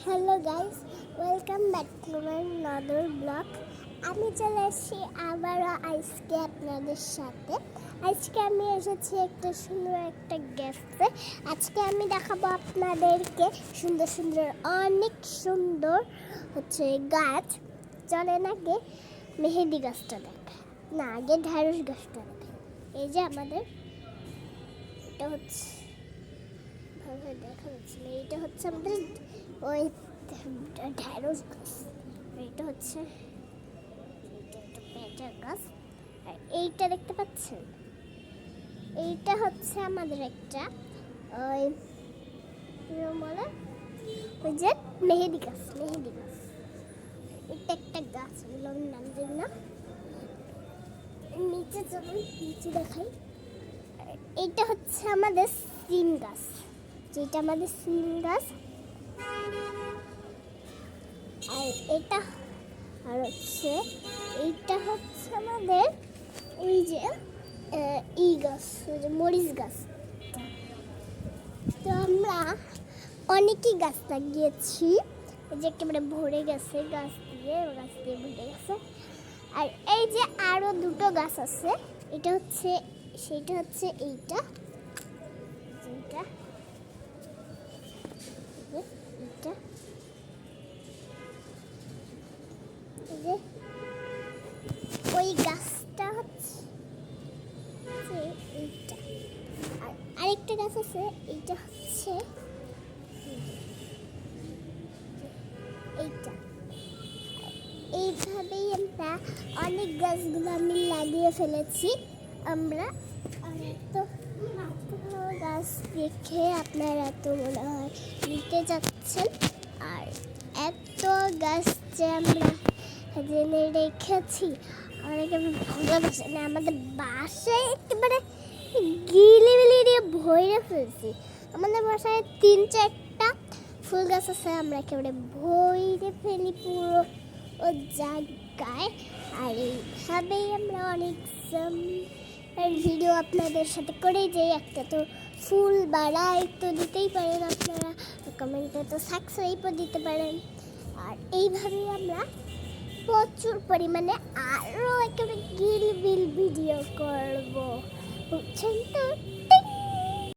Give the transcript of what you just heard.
Hello guys, welcome back to my another blog. আমি চলে এসেছি আবারও আজকে আপনাদের সাথে। আজকে আমি এসেছি একটা গেস্টে। আজকে আমি দেখাবো আপনাদেরকে সুন্দর সুন্দর অনেক সুন্দর গাছ। চলেন আগে মেহেদি গাছটা দেখা, না আগে ঢ্যাঁড়স গাছটা দেখা। এই যে আমাদের এটা হচ্ছে ভাবে দেখা যাচ্ছে না, এটা হচ্ছে আমাদের ওই ঢ্যাঁড়স গাছ। এটা হচ্ছে একটা পেঁচার গাছ। আর এইটা দেখতে পাচ্ছেন, এইটা হচ্ছে আমাদের একটা ওই বলে ওই যে মেহেদি গাছ। এটা একটা গাছ, আমি নাম জানি না। নিচে চলুন, নিচে দেখাই। এইটা হচ্ছে আমাদের সিম গাছ, যেটা আমাদের সিম গাছ। আর এটা আর হচ্ছে এইটা হচ্ছে আমাদের ওই যে ই গাছ, ওই যে মরিচ গাছ। তো আমরা অনেকই গাছ লাগিয়েছি, এই যে একেবারে ভরে গেছে গাছ দিয়ে ভরে গেছে। আর এই যে আরো দুটো গাছ আছে, এটা হচ্ছে সেইটা হচ্ছে এইটা এইটা এইটা ওই গাছটা হচ্ছে এইটা। আর আরেকটা গাছ আছে, এইটা হচ্ছে এইটা। এইভাবেই আমরা অনেক গাছগুলো আমি লাগিয়ে ফেলেছি। আমরা তো গাছ দেখে আপনারা এত মনে হয় নিতে যাচ্ছেন। আর এত গাছ যে আমরা জেনে রেখেছি, অনেকে ভালোবাসে না। আমাদের বাসায় একেবারে গিলিবিলি দিয়ে ভরে ফেলছি। আমাদের বাসায় 3-4টা ফুল গাছ আছে, আমরা একেবারে ভরে ফেলি পুরো ও জায়গায়। আর এইভাবেই আমরা অনেক ভিডিও আপনাদের সাথে করে যাই। একটা তো ফুল বা লাইক তো দিতেই পারেন আপনারা, কমেন্টে তো সাবস্ক্রাইবও দিতে পারেন। আর এইভাবেই আমরা প্রচুর পরিমাণে আরও একেবারে গিলবিল ভিডিও করবো, বুঝছেন তো।